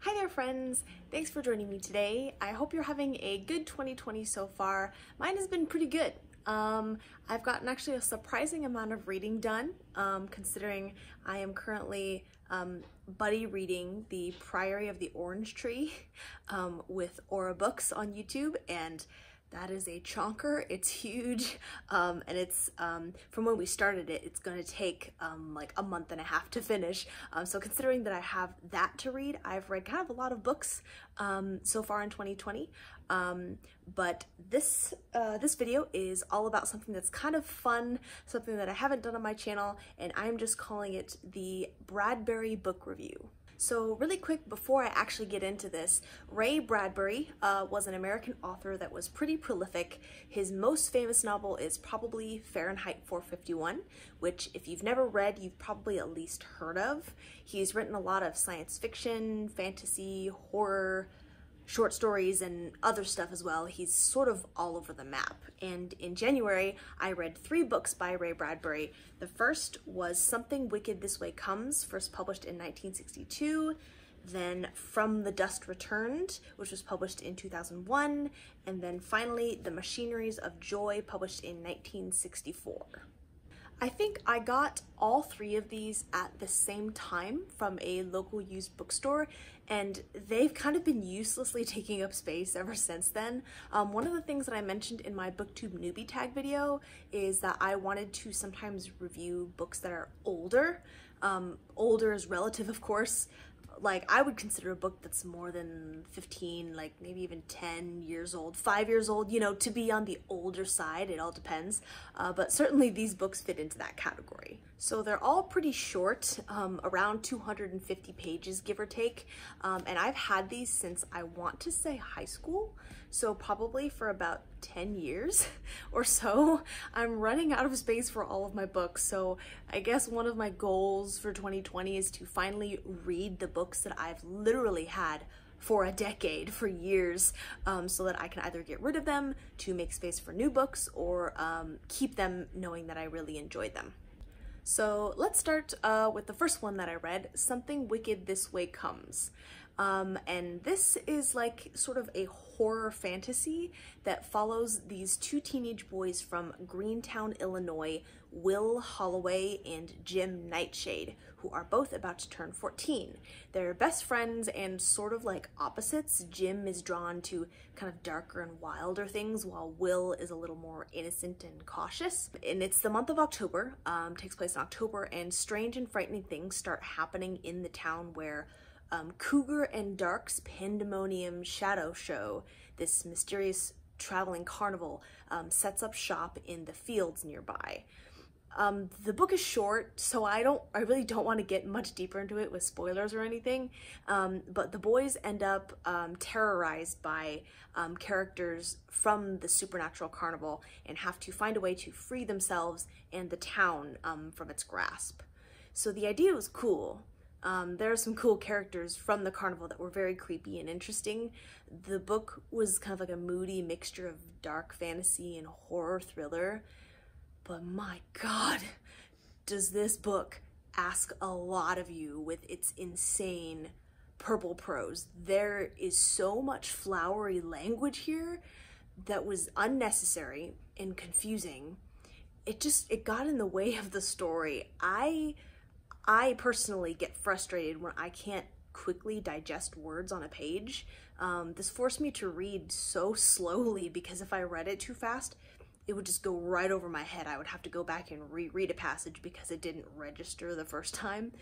Hi there friends! Thanks for joining me today. I hope you're having a good 2020 so far. Mine has been pretty good. I've gotten actually a surprising amount of reading done, considering I am currently buddy reading The Priory of the Orange Tree with Aura Books on YouTube, and that is a chonker. It's huge, and it's from when we started it, it's going to take like a month and a half to finish. So considering that I have that to read, I've read kind of a lot of books so far in 2020. But this video is all about something that's kind of fun, something that I haven't done on my channel, and I'm just calling it the Bradbury book review. So really quick before I actually get into this, Ray Bradbury was an American author that was pretty prolific. His most famous novel is probably Fahrenheit 451, which if you've never read, you've probably at least heard of. He's written a lot of science fiction, fantasy, horror, short stories, and other stuff as well. He's sort of all over the map. And in January, I read 3 books by Ray Bradbury. The first was Something Wicked This Way Comes, first published in 1962. Then From the Dust Returned, which was published in 2001. And then finally, The Machineries of Joy, published in 1964. I think I got all 3 of these at the same time from a local used bookstore, and they've kind of been uselessly taking up space ever since then. One of the things that I mentioned in my BookTube newbie tag video is that I wanted to sometimes review books that are older. Older is relative, of course. Like, I would consider a book that's more than 15, like maybe even 10 years old, 5 years old, you know, to be on the older side. It all depends. But certainly these books fit into that category. So they're all pretty short, around 250 pages, give or take. And I've had these since, I want to say, high school. So probably for about 10 years or so. I'm running out of space for all of my books, so I guess one of my goals for 2020 is to finally read the books that I've literally had for a decade, for years, so that I can either get rid of them to make space for new books, or keep them knowing that I really enjoyed them. So let's start with the first one that I read, Something Wicked This Way Comes. And this is like sort of a horror fantasy that follows these 2 teenage boys from Greentown, Illinois, Will Holloway and Jim Nightshade, who are both about to turn 14. They're best friends and sort of like opposites. Jim is drawn to kind of darker and wilder things, while Will is a little more innocent and cautious. And it's the month of October, takes place in October, and strange and frightening things start happening in the town where Cougar and Dark's Pandemonium Shadow Show, this mysterious traveling carnival, sets up shop in the fields nearby. The book is short, so I really don't want to get much deeper into it with spoilers or anything, but the boys end up terrorized by characters from the supernatural carnival and have to find a way to free themselves and the town from its grasp. So the idea was cool. There are some cool characters from the carnival that were very creepy and interesting. The book was kind of like a moody mixture of dark fantasy and horror thriller. But my God, does this book ask a lot of you with its insane purple prose. There is so much flowery language here that was unnecessary and confusing. It got in the way of the story. I personally get frustrated when I can't quickly digest words on a page. This forced me to read so slowly, because if I read it too fast, it would just go right over my head. I would have to go back and reread a passage because it didn't register the first time.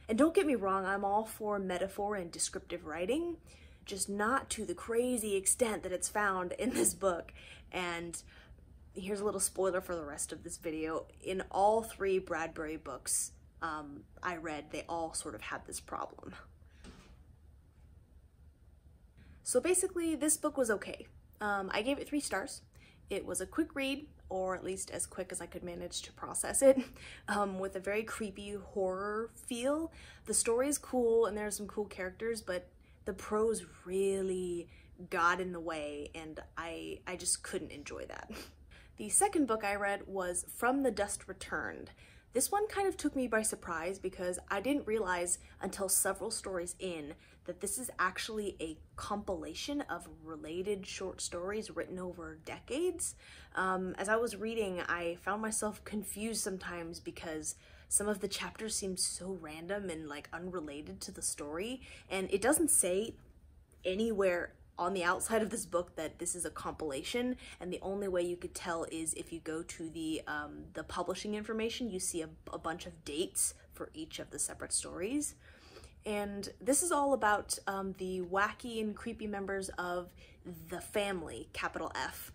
And don't get me wrong, I'm all for metaphor and descriptive writing, just not to the crazy extent that it's found in this book. And here's a little spoiler for the rest of this video. In all 3 Bradbury books I read, they all sort of had this problem. So basically, this book was okay. I gave it 3 stars. It was a quick read, or at least as quick as I could manage to process it, with a very creepy horror feel. The story is cool and there are some cool characters, but the prose really got in the way, and I just couldn't enjoy that. The second book I read was From the Dust Returned. This one kind of took me by surprise because I didn't realize until several stories in that this is actually a compilation of related short stories written over decades. As I was reading, I found myself confused sometimes because some of the chapters seemed so random and like unrelated to the story, and it doesn't say anywhere on the outside of this book that this is a compilation, and the only way you could tell is if you go to the publishing information. You see a bunch of dates for each of the separate stories. And this is all about the wacky and creepy members of the family, capital F,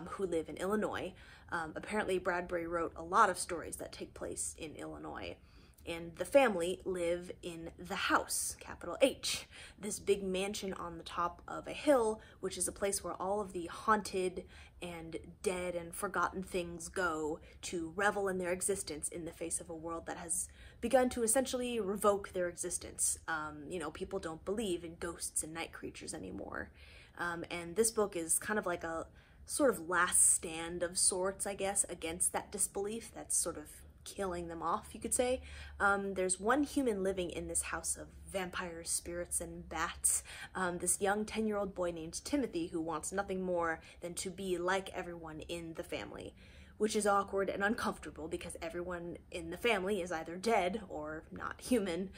who live in Illinois. Apparently Bradbury wrote a lot of stories that take place in Illinois. And the family live in the house, capital H, this big mansion on the top of a hill, which is a place where all of the haunted and dead and forgotten things go to revel in their existence in the face of a world that has begun to essentially revoke their existence. You know, people don't believe in ghosts and night creatures anymore. And this book is kind of like a sort of last stand of sorts, I guess, against that disbelief that's sort of killing them off, you could say. There's one human living in this house of vampires, spirits, and bats. This young 10-year-old boy named Timothy who wants nothing more than to be like everyone in the family, which is awkward and uncomfortable because everyone in the family is either dead or not human.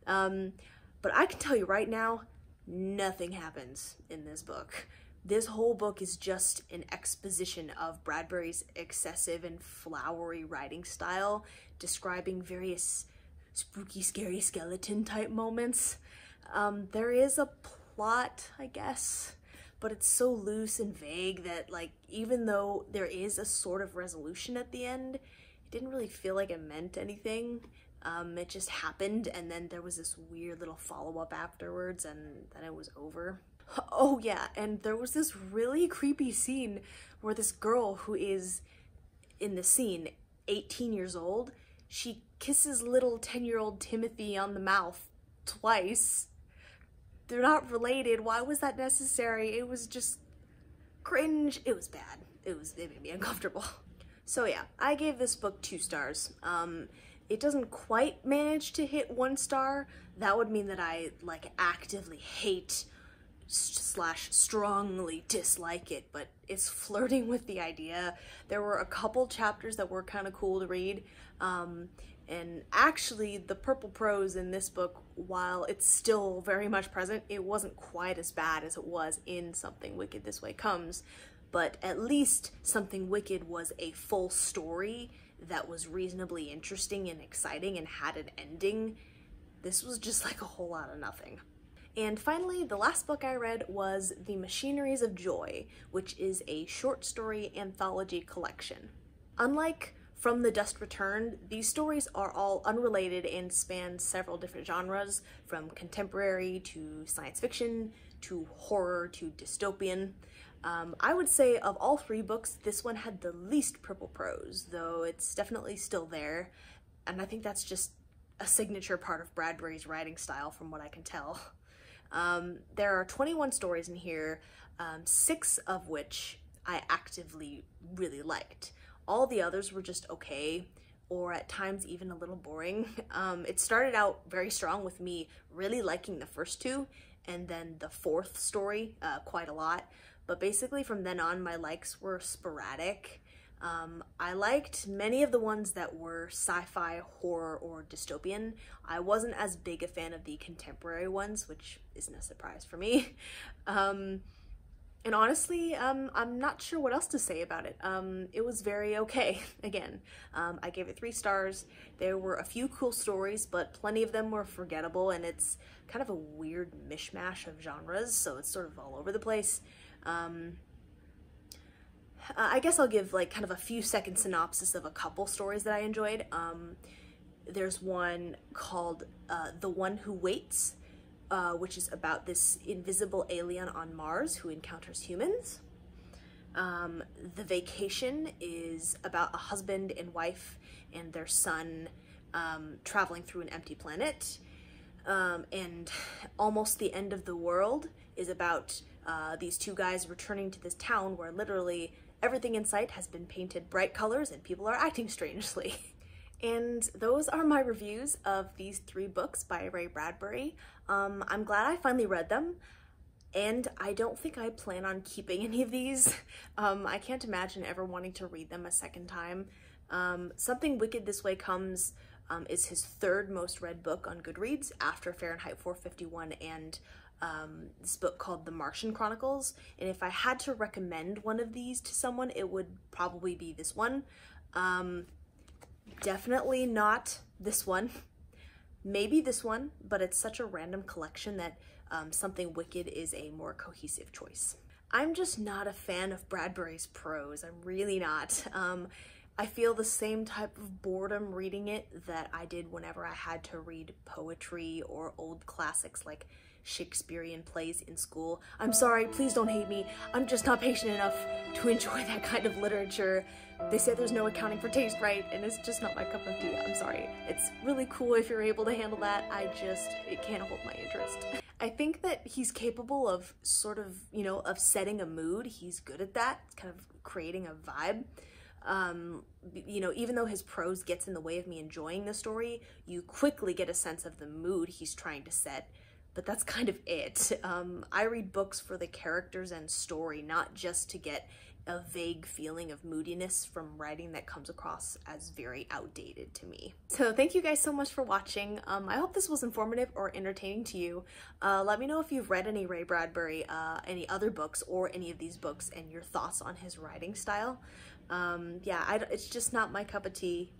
But I can tell you right now, nothing happens in this book. This whole book is just an exposition of Bradbury's excessive and flowery writing style, describing various spooky, scary skeleton type moments. There is a plot, I guess, but it's so loose and vague that, like, even though there is a sort of resolution at the end, it didn't really feel like it meant anything. It just happened, and then there was this weird little follow-up afterwards, and then it was over. Oh yeah, and there was this really creepy scene where this girl who is, in the scene, 18 years old, she kisses little 10-year-old Timothy on the mouth twice. They're not related. Why was that necessary? It was just cringe. It was bad. It made me uncomfortable. So yeah, I gave this book 2 stars. It doesn't quite manage to hit 1 star. That would mean that I, like, actively hate / strongly dislike it, but it's flirting with the idea. There were a couple chapters that were kind of cool to read, and actually the purple prose in this book, while it's still very much present, it wasn't quite as bad as it was in Something Wicked This Way Comes, but at least Something Wicked was a full story that was reasonably interesting and exciting and had an ending. This was just like a whole lot of nothing. And finally, the last book I read was The Machineries of Joy, which is a short story anthology collection. Unlike From the Dust Returned, these stories are all unrelated and span several different genres, from contemporary to science fiction to horror to dystopian. I would say of all 3 books, this one had the least purple prose, though it's definitely still there, and I think that's just a signature part of Bradbury's writing style from what I can tell. There are 21 stories in here, 6 of which I actively really liked. All the others were just okay, or at times even a little boring. It started out very strong with me really liking the first 2, and then the 4th story quite a lot, but basically from then on my likes were sporadic. I liked many of the ones that were sci-fi, horror, or dystopian. I wasn't as big a fan of the contemporary ones, which isn't a surprise for me. And honestly, I'm not sure what else to say about it. It was very okay, again. I gave it 3 stars. There were a few cool stories, but plenty of them were forgettable, and it's kind of a weird mishmash of genres, so it's sort of all over the place. I guess I'll give like kind of a few second synopsis of a couple stories that I enjoyed. There's one called The One Who Waits, which is about this invisible alien on Mars who encounters humans. The Vacation is about a husband and wife and their son traveling through an empty planet. And Almost the End of the World is about these 2 guys returning to this town where literally everything in sight has been painted bright colors and people are acting strangely. And those are my reviews of these 3 books by Ray Bradbury. I'm glad I finally read them, and I don't think I plan on keeping any of these. I can't imagine ever wanting to read them a second time. Something Wicked This Way Comes is his 3rd most read book on Goodreads after Fahrenheit 451 and this book called The Martian Chronicles. And if I had to recommend one of these to someone, it would probably be this one. Definitely not this one. Maybe this one, but it's such a random collection that Something Wicked is a more cohesive choice. I'm just not a fan of Bradbury's prose. I'm really not. I feel the same type of boredom reading it that I did whenever I had to read poetry or old classics like Shakespearean plays in school. I'm sorry, please don't hate me. I'm just not patient enough to enjoy that kind of literature. They say there's no accounting for taste, right? And it's just not my cup of tea. I'm sorry. It's really cool if you're able to handle that. It can't hold my interest. I think that he's capable of sort of, of setting a mood. He's good at that, kind of creating a vibe. Even though his prose gets in the way of me enjoying the story, you quickly get a sense of the mood he's trying to set, but that's kind of it. I read books for the characters and story, not just to get a vague feeling of moodiness from writing that comes across as very outdated to me. So thank you guys so much for watching. I hope this was informative or entertaining to you. Let me know if you've read any Ray Bradbury, any other books, or any of these books, and your thoughts on his writing style. It's just not my cup of tea.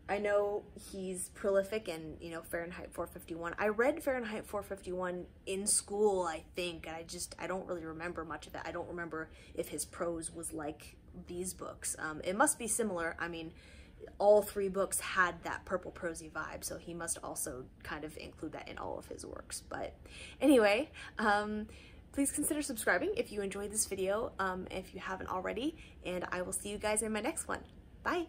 I know he's prolific and, Fahrenheit 451. I read Fahrenheit 451 in school, I think, and I don't really remember much of it. I don't remember if his prose was like these books. It must be similar. I mean, all 3 books had that purple prosy vibe, so he must also kind of include that in all of his works. But anyway, please consider subscribing if you enjoyed this video, if you haven't already, and I will see you guys in my next one. Bye!